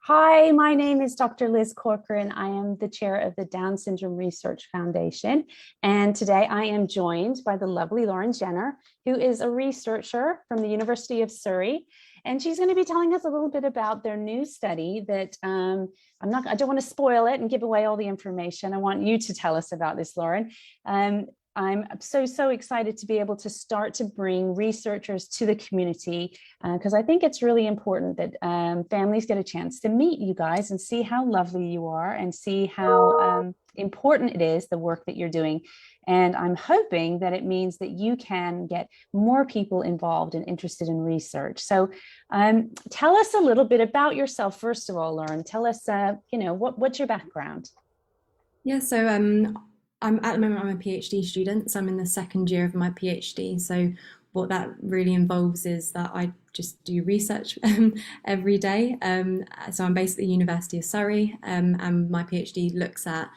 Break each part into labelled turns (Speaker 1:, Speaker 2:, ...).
Speaker 1: Hi, my name is Dr. Liz Corcoran. I am the chair of the Down Syndrome Research Foundation. And today I am joined by the lovely Lauren Jenner, who is a researcher from the University of Surrey. And she's going to be telling us a little bit about their new study that I don't want to spoil it and give away all the information. I want you to tell us about this, Lauren. I'm so excited to be able to start to bring researchers to the community because I think it's really important that families get a chance to meet you guys and see how lovely you are and see how important it is, the work that you're doing. And I'm hoping that it means that you can get more people involved and interested in research. So tell us a little bit about yourself, first of all, Lauren. Tell us, what's your background?
Speaker 2: Yeah, so at the moment I'm a PhD student, so I'm in the second year of my PhD. So what that really involves is that I just do research every day. So I'm based at the University of Surrey, and my PhD looks at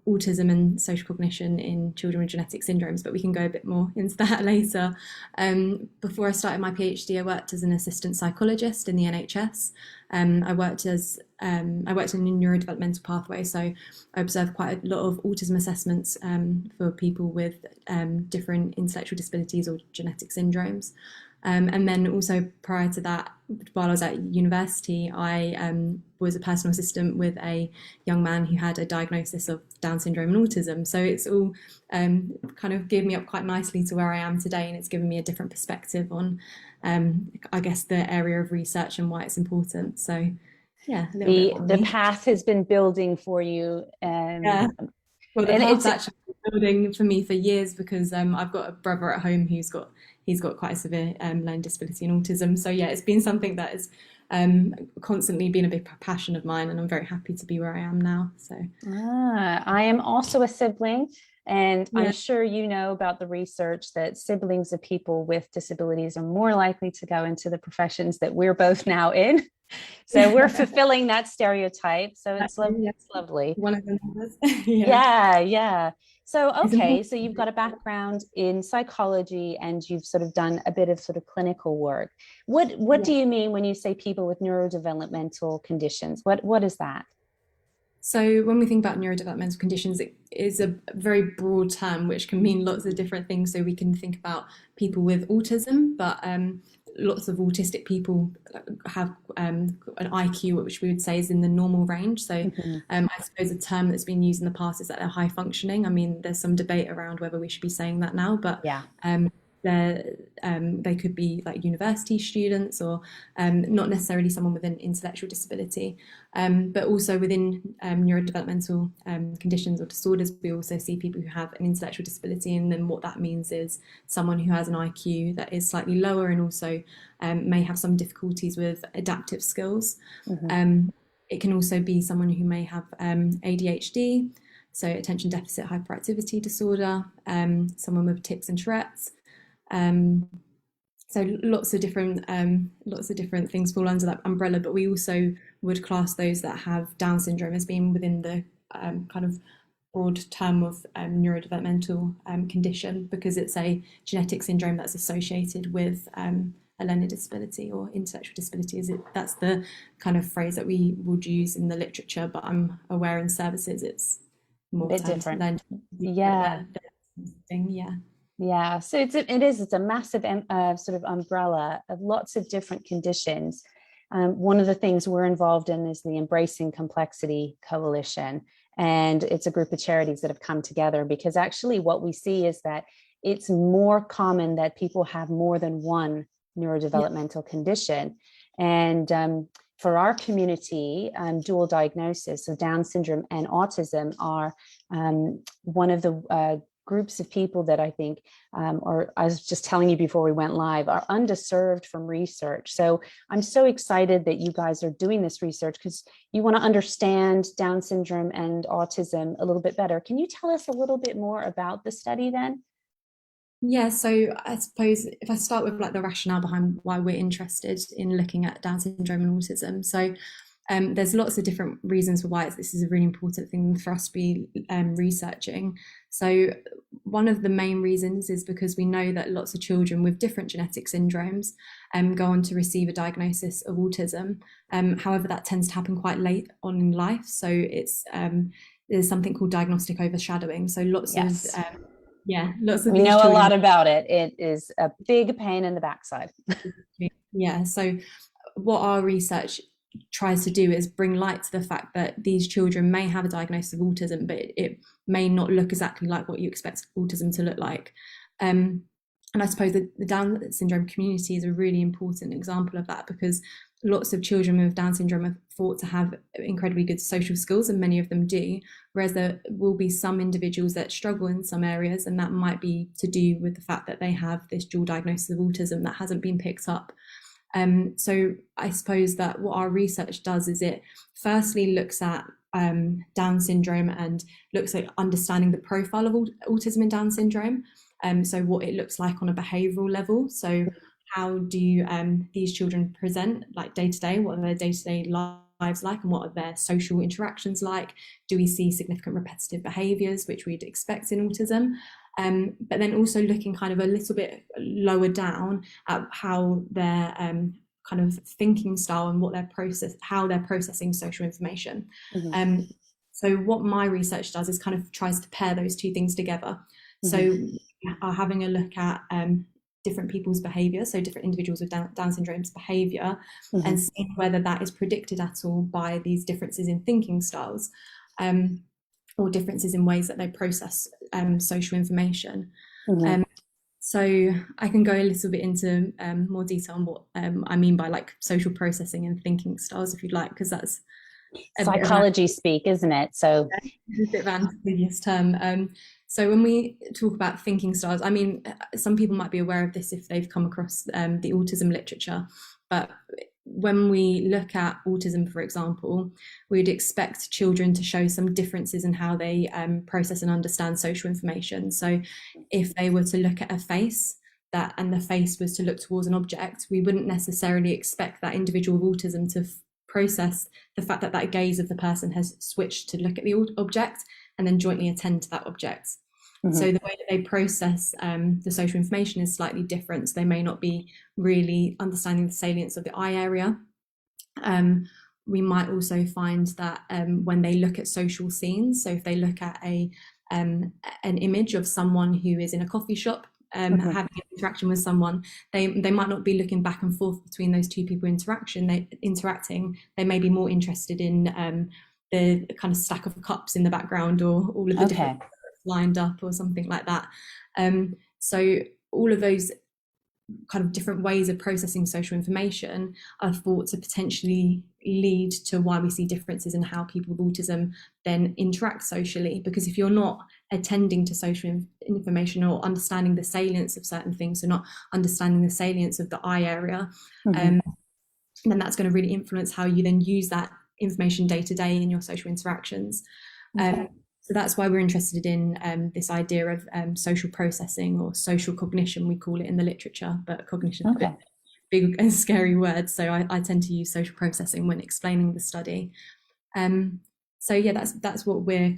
Speaker 2: autism and social cognition in children with genetic syndromes, but we can go a bit more into that later. Before I started my PhD, I worked as an assistant psychologist in the NHS. I worked in a neurodevelopmental pathway, so I observed quite a lot of autism assessments for people with different intellectual disabilities or genetic syndromes. And then also prior to that, while I was at university, I was a personal assistant with a young man who had a diagnosis of Down syndrome and autism. So it's all kind of geared me up quite nicely to where I am today, and it's given me a different perspective on, I guess, the area of research and why it's important. So yeah, a little bit about
Speaker 1: The
Speaker 2: me.
Speaker 1: path has been building for you.
Speaker 2: Yeah. Well, the
Speaker 1: And
Speaker 2: path's
Speaker 1: it's
Speaker 2: actually been building for me for years because I've got a brother at home he's got quite a severe learning disability and autism. So yeah, it's been something that has constantly been a big passion of mine, and I'm very happy to be where I am now. So
Speaker 1: I am also a sibling, and I'm
Speaker 2: yeah,
Speaker 1: sure you know about the research that siblings of people with disabilities are more likely to go into the professions that we're both now in. So we're fulfilling that stereotype. So
Speaker 2: yeah,
Speaker 1: it's lovely.
Speaker 2: one of them was. Yeah,
Speaker 1: Yeah. So,
Speaker 2: it's
Speaker 1: okay, so
Speaker 2: important.
Speaker 1: you've got a background in psychology and you've sort of done a bit of sort of clinical work. What
Speaker 2: Yeah.
Speaker 1: do you mean when you say people with neurodevelopmental conditions? What is that?
Speaker 2: So when we think about neurodevelopmental conditions, it is a very broad term which can mean lots of different things. So we can think about people with autism, but lots of autistic people have an IQ which we would say is in the normal range. So
Speaker 1: Mhm.
Speaker 2: I suppose a term that's been used in the past is that they're high functioning. I mean, there's some debate around whether we should be saying that now, but
Speaker 1: Yeah.
Speaker 2: they're, they could be like university students or not necessarily someone with an intellectual disability. But also within neurodevelopmental conditions or disorders, we also see people who have an intellectual disability, and then what that means is someone who has an IQ that is slightly lower and also may have some difficulties with adaptive skills.
Speaker 1: Mhm.
Speaker 2: Um, it can also be someone who may have ADHD, so attention deficit hyperactivity disorder, someone with tics and Tourette's. Um, so lots of different things fall under that umbrella, but we also would class those that have Down syndrome as being within the kind of broad term of neurodevelopmental condition, because it's a genetic syndrome that's associated with a learning disability or intellectual disability. That's the kind of phrase that we would use in the literature, but I'm aware in services it's
Speaker 1: A
Speaker 2: more
Speaker 1: bit
Speaker 2: termed
Speaker 1: different.
Speaker 2: learning disability, but
Speaker 1: Yeah.
Speaker 2: the thing, yeah.
Speaker 1: Yeah, so it's a massive sort of umbrella of lots of different conditions. One of the things we're involved in is the Embracing Complexity Coalition, and it's a group of charities that have come together because actually what we see is that it's more common that people have more than one
Speaker 2: Yeah.
Speaker 1: neurodevelopmental condition. And for our community, dual diagnosis, so Down syndrome and autism are one of the groups of people that I think, or I was just telling you before we went live, are underserved from research. So I'm so excited that you guys are doing this research because you want to understand Down syndrome and autism a little bit better. Can you tell us a little bit more about the study then?
Speaker 2: Yeah, so I suppose if I start with like the rationale behind why we're interested in looking at Down syndrome and autism. So there's lots of different reasons for why this is a really important thing for us to be researching. So one of the main reasons is because we know that lots of children with different genetic syndromes go on to receive a diagnosis of autism. However, that tends to happen quite late on in life. So there's something called diagnostic overshadowing. So lots of
Speaker 1: we
Speaker 2: these
Speaker 1: know a
Speaker 2: children,
Speaker 1: lot about it. It is a big pain in the backside.
Speaker 2: yeah. So what our research tries to do is bring light to the fact that these children may have a diagnosis of autism, but it may not look exactly like what you expect autism to look like. And I suppose that the Down syndrome community is a really important example of that, because lots of children with Down syndrome are thought to have incredibly good social skills, and many of them do, whereas there will be some individuals that struggle in some areas, and that might be to do with the fact that they have this dual diagnosis of autism that hasn't been picked up. So I suppose that what our research does is it firstly looks at Down syndrome and looks at understanding the profile of autism and Down syndrome. So what it looks like on a behavioural level. So how do these children present like day to day? What are their day-to-day lives like, and what are their social interactions like? Do we see significant repetitive behaviours, which we'd expect in autism? But then also looking kind of a little bit lower down at how their kind of thinking style and how they're processing social information.
Speaker 1: Mm-hmm.
Speaker 2: So what my research does is kind of tries to pair those two things together. Mm-hmm. So are having a look at different people's behaviour, so different individuals with Down syndrome's behaviour, mm-hmm. and seeing whether that is predicted at all by these differences in thinking styles, or differences in ways that they process social information. Mm-hmm. So I can go a little bit into more detail on what I mean by like social processing and thinking styles, if you'd like, because that's
Speaker 1: psychology speak, isn't it? So
Speaker 2: it's a bit of an ambiguous term. So when we talk about thinking styles, I mean, some people might be aware of this if they've come across the autism literature, but when we look at autism, for example, we'd expect children to show some differences in how they process and understand social information. So if they were to look at a face and the face was to look towards an object, we wouldn't necessarily expect that individual with autism to process the fact that that gaze of the person has switched to look at the object and then jointly attend to that object. Mm-hmm. So the way that they process the social information is slightly different. So they may not be really understanding the salience of the eye area. We might also find that when they look at social scenes, so if they look at an image of someone who is in a coffee shop, mm-hmm. having an interaction with someone, they might not be looking back and forth between those two people interacting. They may be more interested in the kind of stack of cups in the background, or all of the different lined up or something like that. So all of those kind of different ways of processing social information are thought to potentially lead to why we see differences in how people with autism then interact socially. Because if you're not attending to social information or understanding the salience of certain things, so not understanding the salience of the eye area, mm-hmm. Then that's going to really influence how you then use that information day to day in your social interactions. Okay. So that's why we're interested in this idea of social processing, or social cognition, we call it in the literature, but cognition is a big and scary word. So I tend to use social processing when explaining the study. So yeah, that's what we're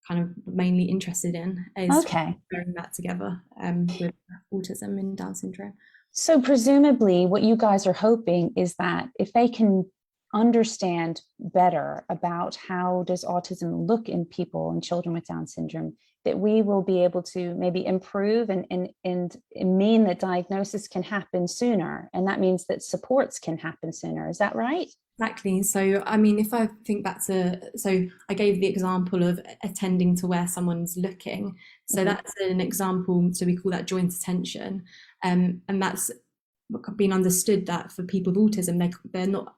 Speaker 2: kind of mainly interested in, is pairing that together with autism and Down syndrome.
Speaker 1: So presumably what you guys are hoping is that if they can understand better about how does autism look in people and children with Down syndrome, that we will be able to maybe improve and mean that diagnosis can happen sooner. And that means that supports can happen sooner. Is that right?
Speaker 2: Exactly. So, I mean, if I think back so I gave the example of attending to where someone's looking. So mm-hmm. that's an example. So we call that joint attention. And that's been understood that for people with autism, they're not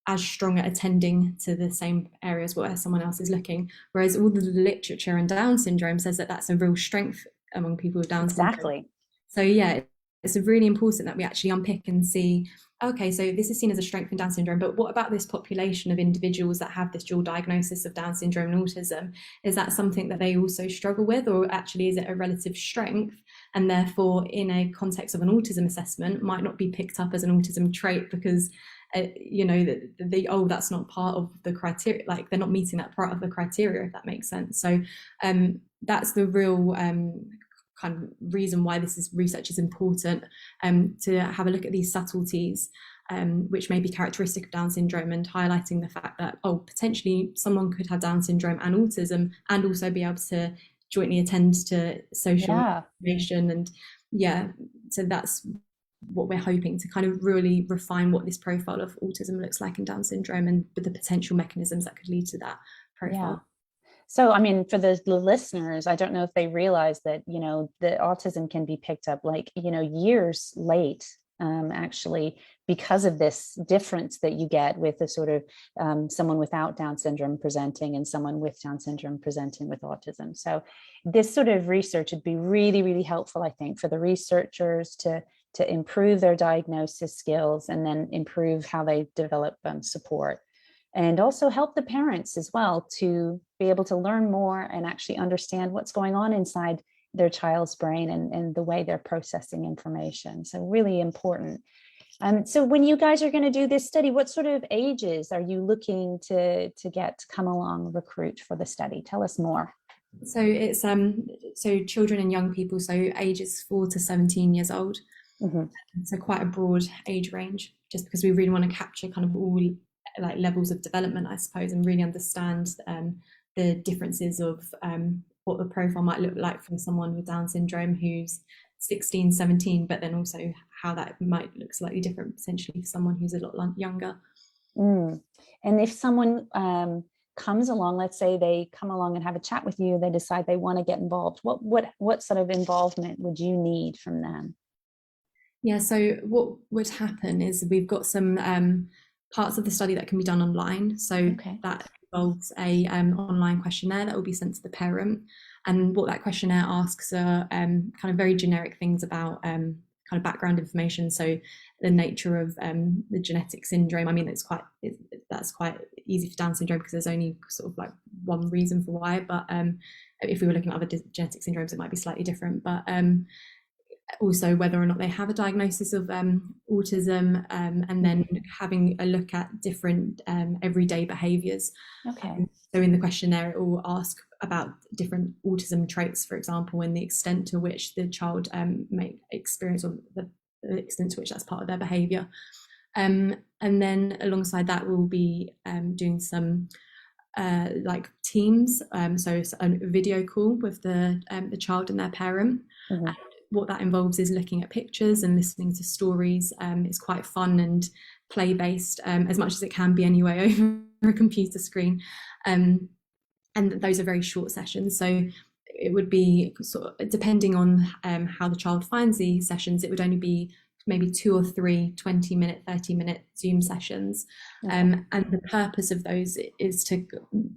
Speaker 2: as strong at attending to the same areas where someone else is looking, whereas all the literature on Down syndrome says that that's a real strength among people with Down syndrome.
Speaker 1: Exactly.
Speaker 2: So yeah, it's really important that we actually unpick and see, okay, so this is seen as a strength in Down syndrome, but what about this population of individuals that have this dual diagnosis of Down syndrome and autism? Is that something that they also struggle with, or actually is it a relative strength, and therefore in a context of an autism assessment might not be picked up as an autism trait because that's not part of the criteria, like they're not meeting that part of the criteria, if that makes sense. So that's the real kind of reason why research is important, to have a look at these subtleties which may be characteristic of Down syndrome, and highlighting the fact that potentially someone could have Down syndrome and autism and also be able to jointly attend to social information. And so that's what we're hoping to kind of really refine what this profile of autism looks like in Down syndrome, and the potential mechanisms that could lead to that profile.
Speaker 1: So, I mean, for the listeners, I don't know if they realize that, the autism can be picked up years late, actually, because of this difference that you get with the sort of someone without Down syndrome presenting and someone with Down syndrome presenting with autism. So this sort of research would be really, really helpful, I think, for the researchers to improve their diagnosis skills and then improve how they develop support. And also help the parents as well to be able to learn more and actually understand what's going on inside their child's brain and the way they're processing information. So really important. So when you guys are going to do this study, what sort of ages are you looking to get to come along, recruit for the study? Tell us more.
Speaker 2: So it's so children and young people, so ages 4 to 17 years old. Mm-hmm. So quite a broad age range, just because we really want to capture kind of all like levels of development, I suppose, and really understand the differences of what the profile might look like from someone with Down syndrome who's 16, 17, but then also how that might look slightly different potentially for someone who's a lot younger.
Speaker 1: And if someone comes along, let's say they come along and have a chat with you, they decide they want to get involved, what sort of involvement would you need from them?
Speaker 2: Yeah, so what would happen is we've got some parts of the study that can be done online. So that involves a online questionnaire that will be sent to the parent. And what that questionnaire asks are kind of very generic things about kind of background information. So the nature of the genetic syndrome. I mean, that's quite easy for Down syndrome because there's only sort of like one reason for why. But if we were looking at other genetic syndromes, it might be slightly different. But also whether or not they have a diagnosis of autism, and then having a look at different everyday behaviours. So in the questionnaire it will ask about different autism traits, for example, and the extent to which the child may experience, or the extent to which that's part of their behaviour. And then alongside that we'll be doing some like Teams, so a video call with the child and their parent. Mm-hmm. And what that involves is looking at pictures and listening to stories. It's quite fun and play-based, as much as it can be anyway over a computer screen. And those are very short sessions. So it would be sort of, depending on how the child finds the sessions, it would only be maybe 2 or 3 20-minute, 30-minute Zoom sessions. And the purpose of those is to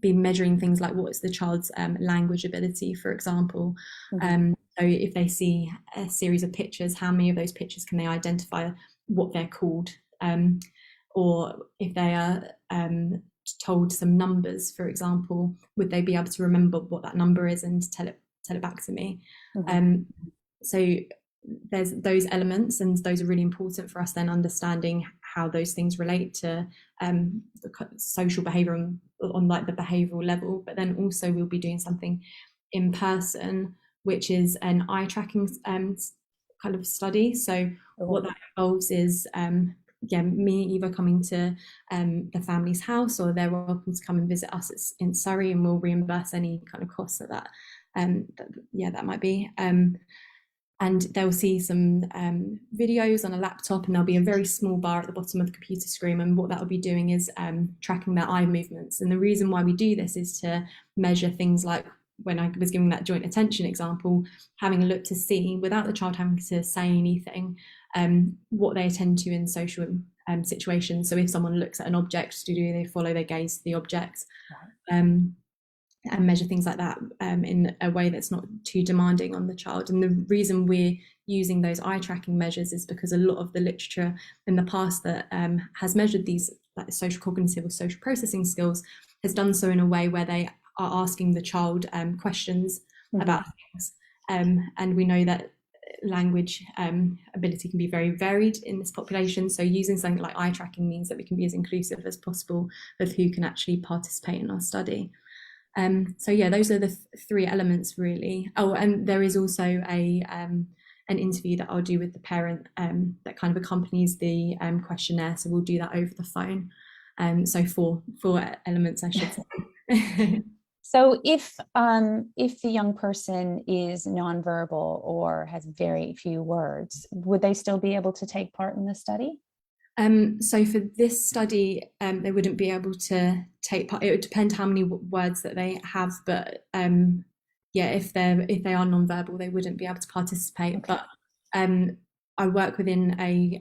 Speaker 2: be measuring things like what is the child's language ability, for example. So if they see a series of pictures, how many of those pictures can they identify what they're called? Or if they are told some numbers, for example, would they be able to remember what that number is and tell it back to me? So there's those elements, and those are really important for us then understanding how those things relate to the social behaviour on like the behavioural level. But then also we'll be doing something in person, which is an eye tracking kind of study. So what that involves is me either coming to the family's house, or they're welcome to come and visit us in Surrey, and we'll reimburse any kind of costs that might be. And they'll see some videos on a laptop, and there'll be a very small bar at the bottom of the computer screen, and what that will be doing is tracking their eye movements. And the reason why we do this is to measure things like, when I was giving that joint attention example, having a look to see, without the child having to say anything, what they attend to in social situations. So if someone looks at an object, do they follow their gaze to the object? and measure things like that in a way that's not too demanding on the child. And the reason we're using those eye tracking measures is because a lot of the literature in the past that has measured these like social cognitive or social processing skills has done so in a way where they are asking the child questions about things. And we know that language ability can be very varied in this population. So using something like eye tracking means that we can be as inclusive as possible with who can actually participate in our study. So yeah, those are the three elements really. Oh, and there is also an interview that I'll do with the parent that kind of accompanies the questionnaire. So we'll do that over the phone. So four elements, I should say.
Speaker 1: So if the young person is nonverbal or has very few words, would they still be able to take part in the study?
Speaker 2: So for this study, they wouldn't be able to take part. It would depend how many words that they have, but yeah, if they are nonverbal, they wouldn't be able to participate. Okay. But I work within a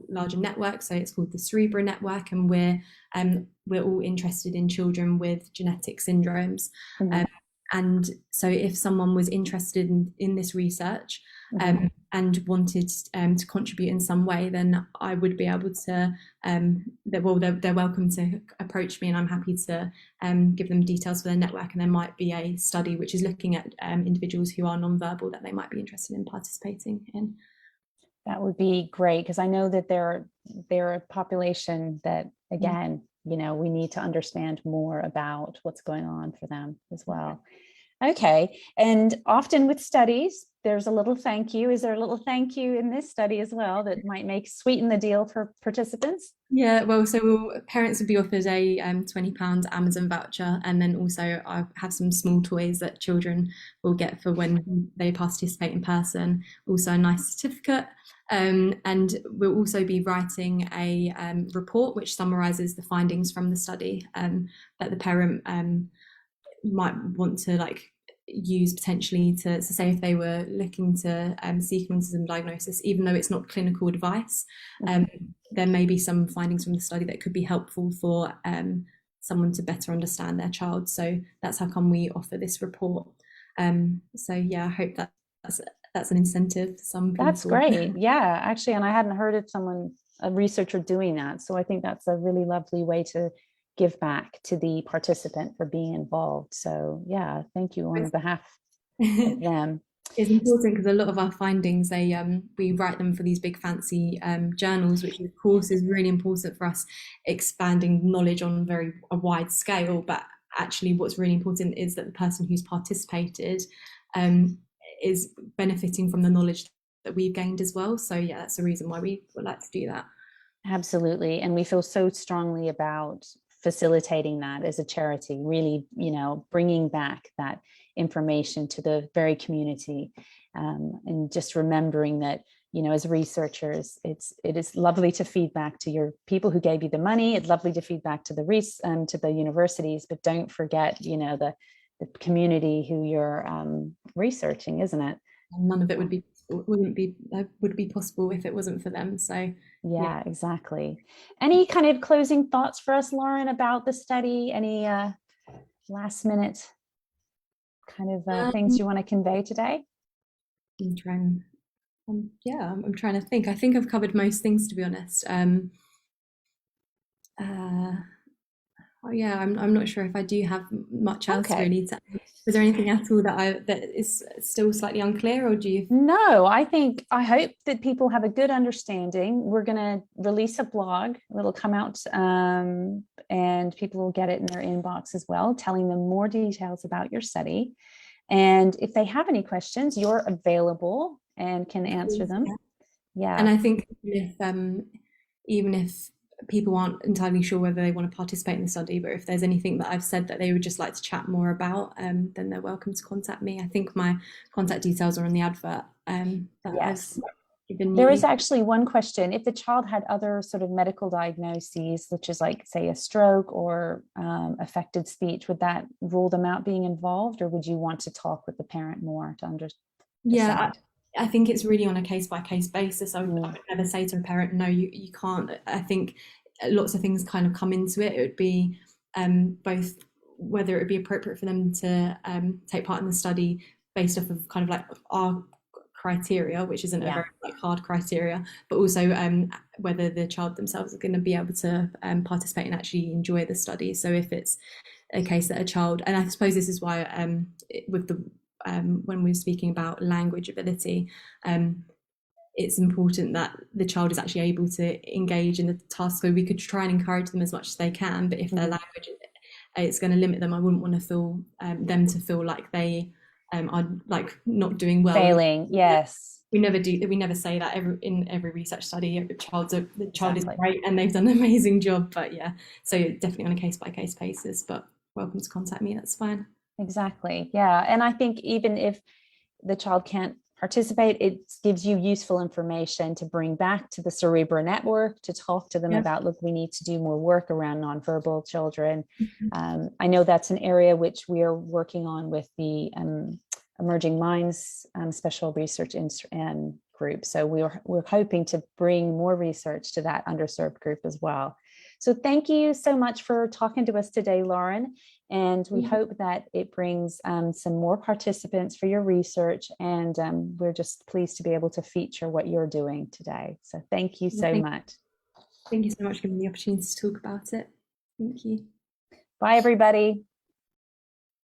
Speaker 2: larger network, so it's called the Cerebra network, and we're all interested in children with genetic syndromes. And so if someone was interested in this research and wanted to contribute in some way, then I would be able to, they're welcome to approach me, and I'm happy to give them details for their network. And there might be a study which is looking at individuals who are nonverbal that they might be interested in participating in.
Speaker 1: That would be great, because I know that they're a population that, again, you know, we need to understand more about what's going on for them as well. Okay. And often with studies, there's a little thank you. Is there a little thank you in this study as well that might sweeten the deal for participants?
Speaker 2: Yeah, well, so parents would be offered a £20 Amazon voucher, and then also I have some small toys that children will get for when they participate in person. Also a nice certificate, and we'll also be writing a report which summarises the findings from the study that the parent might want to use potentially to say if they were looking to seek an autism diagnosis, even though it's not clinical advice. There may be some findings from the study that could be helpful for someone to better understand their child. So that's how come we offer this report. So yeah, I hope that's an incentive for some people.
Speaker 1: That's great. Yeah, actually, and I hadn't heard of a researcher doing that. So I think that's a really lovely way to give back to the participant for being involved. So yeah, thank you on behalf of them.
Speaker 2: It's important because a lot of our findings, we write them for these big fancy journals, which of course is really important for us expanding knowledge on a wide scale. But actually what's really important is that the person who's participated is benefiting from the knowledge that we've gained as well. So yeah, that's the reason why we would like to do that.
Speaker 1: Absolutely. And we feel so strongly about facilitating that as a charity, really, you know, bringing back that information to the very community, and just remembering that, you know, as researchers, it is lovely to feed back to your people who gave you the money. It's lovely to feed back to the universities, but don't forget, you know, the community who you're researching, isn't it?
Speaker 2: None of it would be possible if it wasn't for them. So
Speaker 1: yeah, exactly. Any kind of closing thoughts for us, Lauren, about the study? Any last minute kind of things you want to convey today?
Speaker 2: I'm trying to think. I think I've covered most things, to be honest. Oh yeah, I'm not sure if I do have much else really to add. Is there anything at all that is still slightly unclear, or do you?
Speaker 1: No, I hope that people have a good understanding. We're going to release a blog. It'll come out and people will get it in their inbox as well, telling them more details about your study. And if they have any questions, you're available and can answer them. Yeah.
Speaker 2: And I think even if people aren't entirely sure whether they want to participate in the study, but if there's anything that I've said that they would just like to chat more about, then they're welcome to contact me. I think my contact details are on the advert.
Speaker 1: Yes. There is actually one question. If the child had other sort of medical diagnoses, such as say a stroke or affected speech, would that rule them out being involved, or would you want to talk with the parent more to understand?
Speaker 2: Yeah, I think it's really on a case-by-case basis. I would never say to a parent, no, you can't. I think lots of things kind of come into it. It would be both whether it would be appropriate for them to take part in the study based off of kind of like our criteria, which isn't a very like hard criteria, but also whether the child themselves are going to be able to participate and actually enjoy the study. So if it's a case that a child, and I suppose this is why with the when we're speaking about language ability, it's important that the child is actually able to engage in the task. So we could try and encourage them as much as they can, but if their language it's going to limit them, I wouldn't want to feel them to feel like they are like not doing well.
Speaker 1: Failing, yes.
Speaker 2: We never say that in every research study. The child is great and they've done an amazing job, but yeah, so definitely on a case-by-case basis, but welcome to contact me, that's fine.
Speaker 1: Exactly, yeah. And I think even if the child can't participate, it gives you useful information to bring back to the Cerebra network to talk to them about, look, we need to do more work around nonverbal children. I know that's an area which we are working on with the Emerging Minds Special Research Group. So we're hoping to bring more research to that underserved group as well. So thank you so much for talking to us today, Lauren. And we hope that it brings some more participants for your research. And we're just pleased to be able to feature what you're doing today. So thank you so much.
Speaker 2: Thank you so much for giving me the opportunity to talk about it. Thank you.
Speaker 1: Bye, everybody.